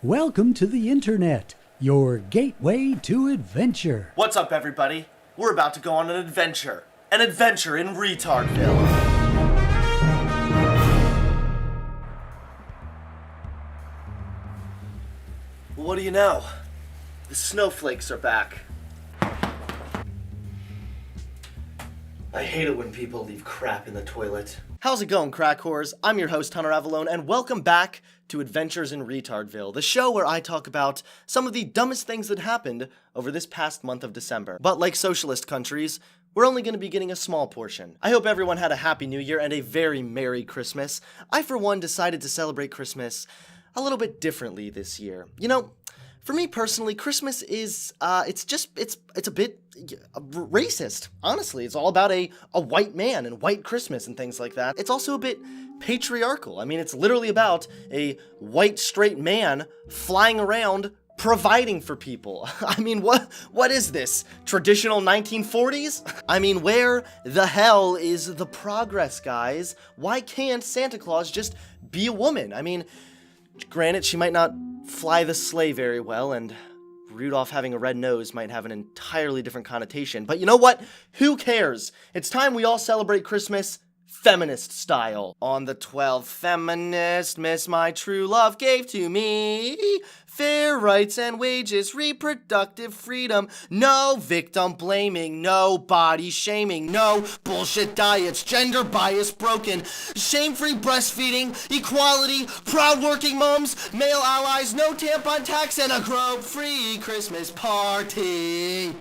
Welcome to the internet, your gateway to adventure. What's up, everybody? We're about to go on an adventure. An adventure in Retardville. What do you know? The snowflakes are back. I hate it when people leave crap in the toilet. How's it going, crack whores? I'm your host, Hunter Avalone, and welcome back to Adventures in Retardville, the show where I talk about some of the dumbest things that happened over this past month of December. But like socialist countries, we're only going to be getting a small portion. I hope everyone had a happy new year and a very Merry Christmas. I, for one, decided to celebrate Christmas a little bit differently this year. You know, for me personally, Christmas is, it's a bit racist, honestly. It's all about a white man and white Christmas and things like that. It's also a bit patriarchal. I mean, it's literally about a white straight man flying around providing for people. I mean, what is this? Traditional 1940s? I mean, where the hell is the progress, guys? Why can't Santa Claus just be a woman? I mean, granted, she might not fly the sleigh very well, and Rudolph having a red nose might have an entirely different connotation, but you know what? Who cares? It's time we all celebrate Christmas feminist style. On the 12th feminist, miss my true love gave to me fair rights and wages, reproductive freedom, no victim blaming, no body shaming, no bullshit diets, gender bias broken, shame-free breastfeeding, equality, proud working moms, male allies, no tampon tax, and a grope-free Christmas party.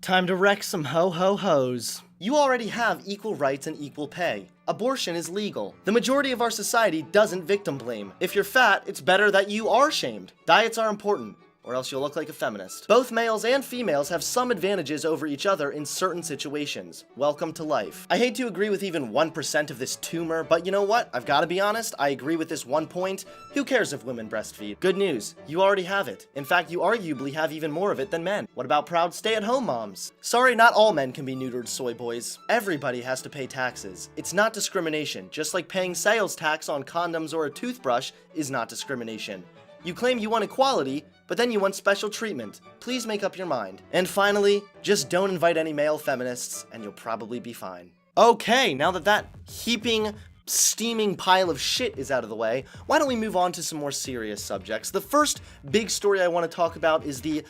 Time to wreck some ho-ho-hos. You already have equal rights and equal pay. Abortion is legal. The majority of our society doesn't victim blame. If you're fat, it's better that you are shamed. Diets are important, or else you'll look like a feminist. Both males and females have some advantages over each other in certain situations. Welcome to life. I hate to agree with even 1% of this tumor, but you know what? I've got to be honest, I agree with this one point. Who cares if women breastfeed? Good news, you already have it. In fact, you arguably have even more of it than men. What about proud stay-at-home moms? Sorry, not all men can be neutered soy boys. Everybody has to pay taxes. It's not discrimination, just like paying sales tax on condoms or a toothbrush is not discrimination. You claim you want equality, but then you want special treatment. Please make up your mind. And finally, just don't invite any male feminists, and you'll probably be fine. Okay, now that heaping, steaming pile of shit is out of the way, why don't we move on to some more serious subjects? The first big story I want to talk about is the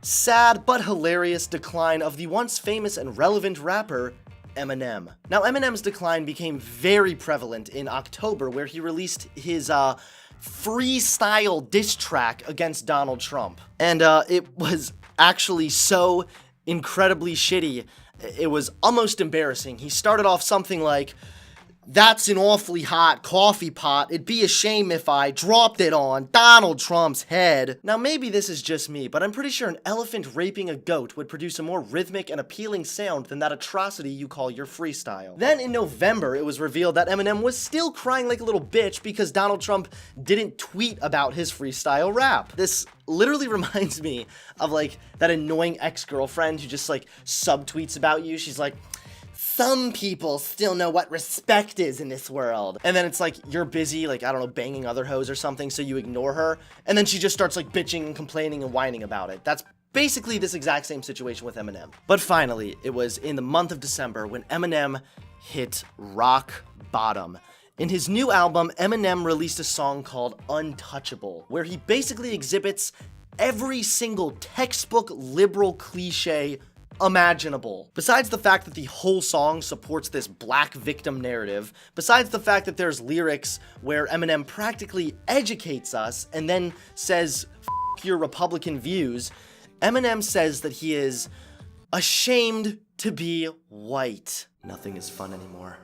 sad but hilarious decline of the once famous and relevant rapper, Eminem. Now, Eminem's decline became very prevalent in October, where he released his, freestyle diss track against Donald Trump. And it was actually so incredibly shitty, it was almost embarrassing. He started off something like, "That's an awfully hot coffee pot. It'd be a shame if I dropped it on Donald Trump's head." Now, maybe this is just me, but I'm pretty sure an elephant raping a goat would produce a more rhythmic and appealing sound than that atrocity you call your freestyle. Then in November, it was revealed that Eminem was still crying like a little bitch because Donald Trump didn't tweet about his freestyle rap. This literally reminds me of, like, that annoying ex-girlfriend who just, like, subtweets about you. She's like, "Some people still know what respect is in this world." And then it's like, you're busy, like, I don't know, banging other hoes or something, so you ignore her. And then she just starts, like, bitching and complaining and whining about it. That's basically this exact same situation with Eminem. But finally, it was in the month of December when Eminem hit rock bottom. In his new album, Eminem released a song called Untouchable, where he basically exhibits every single textbook liberal cliche imaginable. Besides the fact that the whole song supports this black victim narrative, besides the fact that there's lyrics where Eminem practically educates us and then says, "F your Republican views," Eminem says that he is ashamed to be white. Nothing is fun anymore.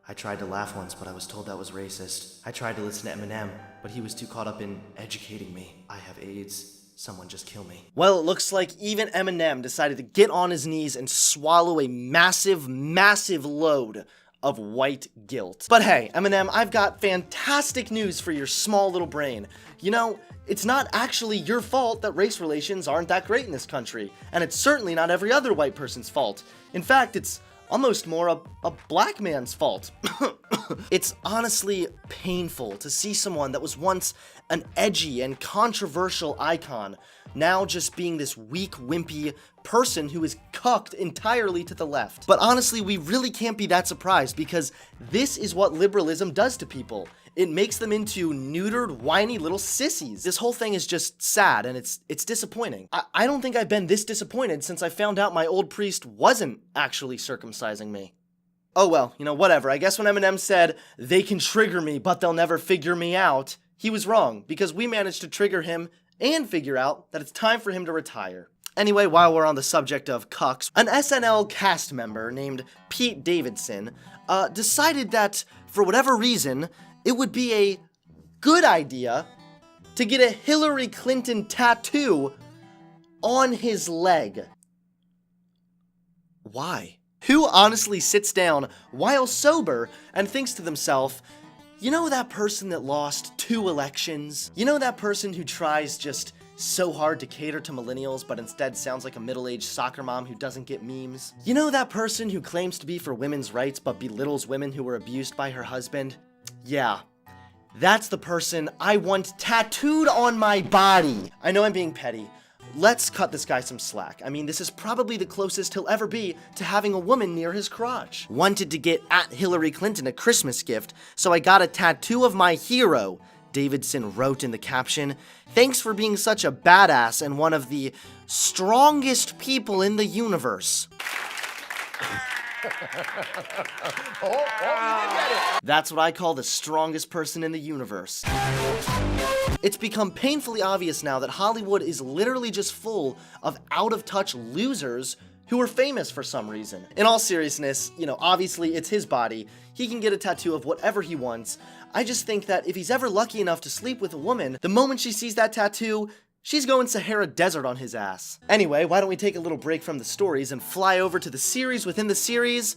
I tried to laugh once, but I was told that was racist. I tried to listen to Eminem, but he was too caught up in educating me. I have AIDS. Someone just kill me. Well, it looks like even Eminem decided to get on his knees and swallow a massive, massive load of white guilt. But hey, Eminem, I've got fantastic news for your small little brain. You know, it's not actually your fault that race relations aren't that great in this country, and it's certainly not every other white person's fault. In fact, it's almost more a black man's fault. It's honestly painful to see someone that was once an edgy and controversial icon, now just being this weak, wimpy person who is cucked entirely to the left. But honestly, we really can't be that surprised, because this is what liberalism does to people. It makes them into neutered, whiny little sissies. This whole thing is just sad, and it's disappointing. I don't think I've been this disappointed since I found out my old priest wasn't actually circumcising me. Oh well, whatever. I guess when Eminem said, "They can trigger me, but they'll never figure me out," he was wrong, because we managed to trigger him and figure out that it's time for him to retire. Anyway, while we're on the subject of cucks, an SNL cast member named Pete Davidson decided that, for whatever reason, it would be a good idea to get a Hillary Clinton tattoo on his leg. Why? Who honestly sits down while sober and thinks to themselves, you know that person that lost 2 elections? You know that person who tries just so hard to cater to millennials but instead sounds like a middle-aged soccer mom who doesn't get memes? You know that person who claims to be for women's rights but belittles women who were abused by her husband? Yeah, that's the person I want tattooed on my body. I know I'm being petty. Let's cut this guy some slack. I mean, this is probably the closest he'll ever be to having a woman near his crotch. Wanted to get at Hillary Clinton a Christmas gift, so I got a tattoo of my hero, Davidson wrote in the caption. Thanks for being such a badass and one of the strongest people in the universe. That's what I call the strongest person in the universe. It's become painfully obvious now that Hollywood is literally just full of out-of-touch losers who are famous for some reason. In all seriousness, obviously it's his body. He can get a tattoo of whatever he wants. I just think that if he's ever lucky enough to sleep with a woman, the moment she sees that tattoo, she's going Sahara Desert on his ass. Anyway, why don't we take a little break from the stories and fly over to the series within the series,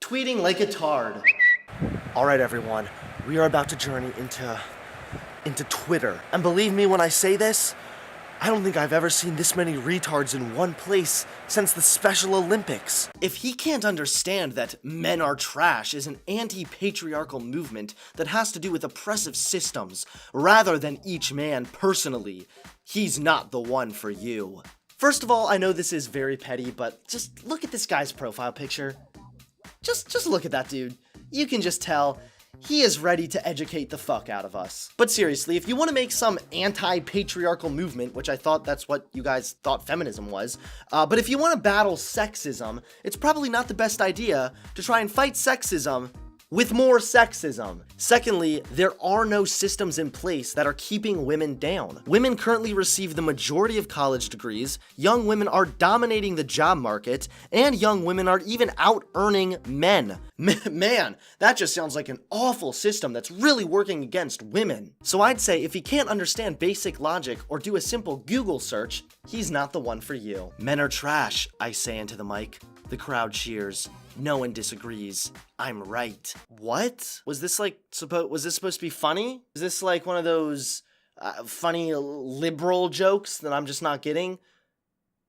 Tweeting Like a Tard. Alright everyone, we are about to journey into Twitter. And believe me when I say this, I don't think I've ever seen this many retards in one place since the Special Olympics. If he can't understand that men are trash is an anti-patriarchal movement that has to do with oppressive systems rather than each man personally, he's not the one for you. First of all, I know this is very petty, but just look at this guy's profile picture. Just look at that dude. You can just tell he is ready to educate the fuck out of us. But seriously, if you want to make some anti-patriarchal movement, which I thought that's what you guys thought feminism was, but if you want to battle sexism, it's probably not the best idea to try and fight sexism with more sexism. Secondly, there are no systems in place that are keeping women down. Women currently receive the majority of college degrees, young women are dominating the job market, and young women are even out-earning men. Man, that just sounds like an awful system that's really working against women. So I'd say if he can't understand basic logic or do a simple Google search, he's not the one for you. Men are trash, I say into the mic. The crowd cheers. No one disagrees. I'm right. What? Was this supposed to be funny? Is this like one of those funny liberal jokes that I'm just not getting?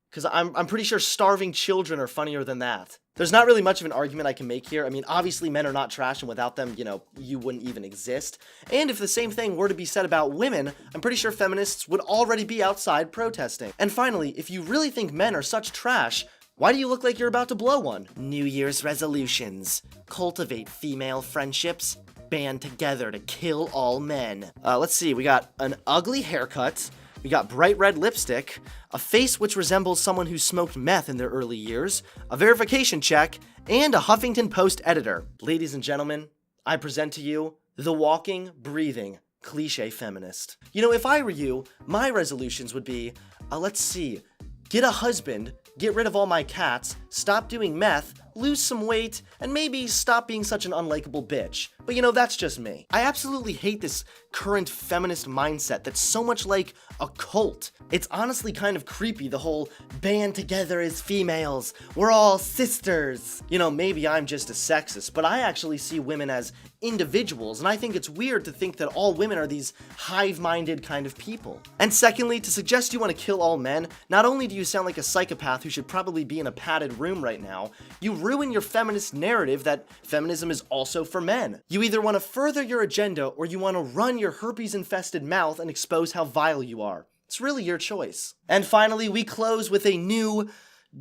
Because I'm pretty sure starving children are funnier than that. There's not really much of an argument I can make here. I mean, obviously men are not trash, and without them, you wouldn't even exist. And if the same thing were to be said about women, I'm pretty sure feminists would already be outside protesting. And finally, if you really think men are such trash, why do you look like you're about to blow one? New Year's resolutions. Cultivate female friendships. Band together to kill all men. Let's see, we got an ugly haircut. We got bright red lipstick. A face which resembles someone who smoked meth in their early years. A verification check. And a Huffington Post editor. Ladies and gentlemen, I present to you the walking, breathing, cliche feminist. If I were you, my resolutions would be, let's see, get a husband, get rid of all my cats, stop doing meth, lose some weight, and maybe stop being such an unlikable bitch. But that's just me. I absolutely hate this current feminist mindset that's so much like a cult. It's honestly kind of creepy, the whole band together as females, we're all sisters. Maybe I'm just a sexist, but I actually see women as individuals, and I think it's weird to think that all women are these hive-minded kind of people. And secondly, to suggest you want to kill all men, not only do you sound like a psychopath who should probably be in a padded room right now, you ruin your feminist narrative that feminism is also for men. You either want to further your agenda or you want to run your herpes-infested mouth and expose how vile you are. It's really your choice. And finally, we close with a new,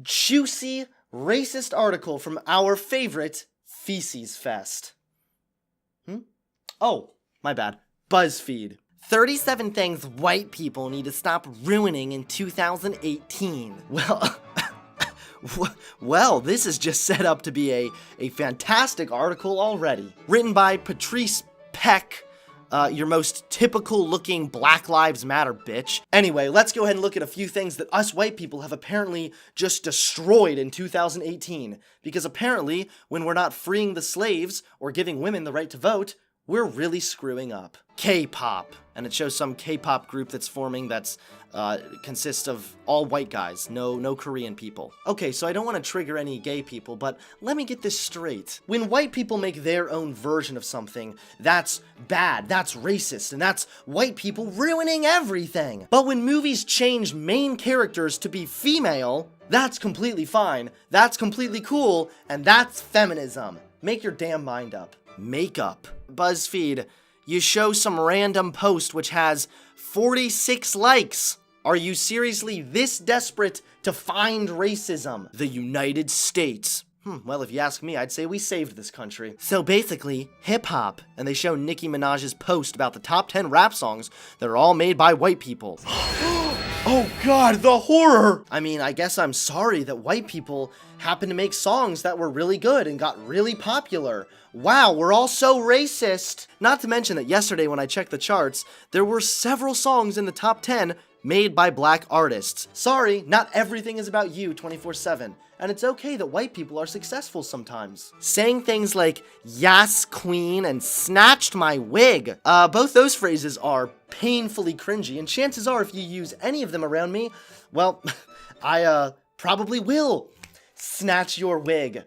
juicy, racist article from our favorite Feces Fest. Oh, my bad. BuzzFeed. 37 things white people need to stop ruining in 2018. Well, this is just set up to be a fantastic article already. Written by Patrice Peck, your most typical-looking Black Lives Matter bitch. Anyway, let's go ahead and look at a few things that us white people have apparently just destroyed in 2018. Because apparently, when we're not freeing the slaves or giving women the right to vote, we're really screwing up. K-pop. And it shows some K-pop group that's forming that's consists of all white guys, no Korean people. Okay, so I don't want to trigger any gay people, but let me get this straight. When white people make their own version of something, that's bad, that's racist, and that's white people ruining everything. But when movies change main characters to be female, that's completely fine, that's completely cool, and that's feminism. Make your damn mind up. Makeup. BuzzFeed, you show some random post which has 46 likes. Are you seriously this desperate to find racism? The United States. Well, if you ask me, I'd say we saved this country. So basically, hip-hop, and they show Nicki Minaj's post about the top 10 rap songs that are all made by white people. Oh god, the horror! I mean, I guess I'm sorry that white people happened to make songs that were really good and got really popular. Wow, we're all so racist! Not to mention that yesterday when I checked the charts, there were several songs in the top 10 made by black artists. Sorry, not everything is about you 24/7. And it's okay that white people are successful sometimes. Saying things like, "Yas, queen," and "snatched my wig." Both those phrases are painfully cringy, and chances are if you use any of them around me, well, I probably will snatch your wig.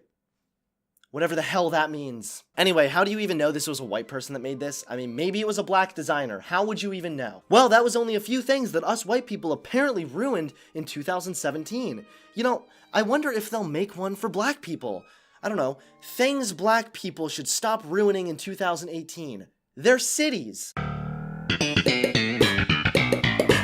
Whatever the hell that means. Anyway, how do you even know this was a white person that made this? I mean, maybe it was a black designer. How would you even know? Well, that was only a few things that us white people apparently ruined in 2017. You know, I wonder if they'll make one for black people. I don't know. Things black people should stop ruining in 2018. Their cities.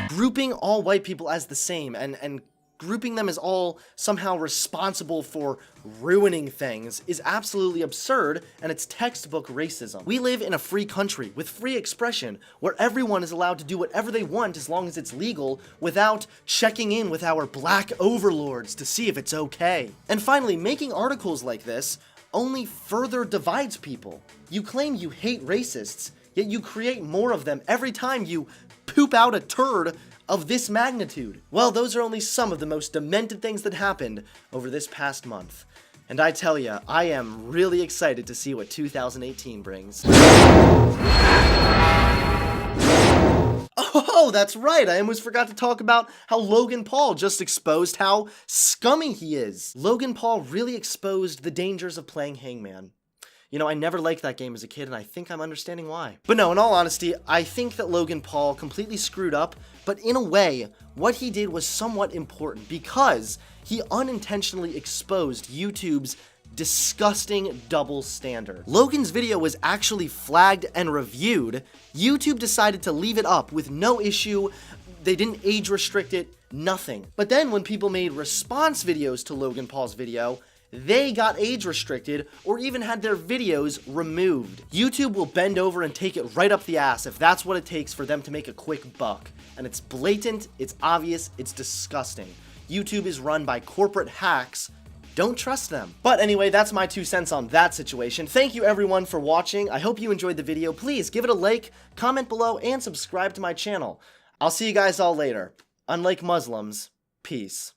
Grouping all white people as the same and grouping them as all somehow responsible for ruining things is absolutely absurd, and it's textbook racism. We live in a free country with free expression where everyone is allowed to do whatever they want as long as it's legal without checking in with our black overlords to see if it's okay. And finally, making articles like this only further divides people. You claim you hate racists, yet you create more of them every time you poop out a turd of this magnitude. Well, those are only some of the most demented things that happened over this past month. And I tell ya, I am really excited to see what 2018 brings. Oh, that's right, I almost forgot to talk about how Logan Paul just exposed how scummy he is. Logan Paul really exposed the dangers of playing Hangman. You know, I never liked that game as a kid, and I think I'm understanding why. But no, in all honesty, I think that Logan Paul completely screwed up, but in a way, what he did was somewhat important because he unintentionally exposed YouTube's disgusting double standard. Logan's video was actually flagged and reviewed. YouTube decided to leave it up with no issue. They didn't age restrict it, nothing. But then when people made response videos to Logan Paul's video, they got age restricted or even had their videos removed. YouTube will bend over and take it right up the ass if that's what it takes for them to make a quick buck. And it's blatant, it's obvious, it's disgusting. YouTube is run by corporate hacks. Don't trust them. But anyway, that's my 2 cents on that situation. Thank you everyone for watching. I hope you enjoyed the video. Please give it a like, comment below, and subscribe to my channel. I'll see you guys all later. Unlike Muslims, peace.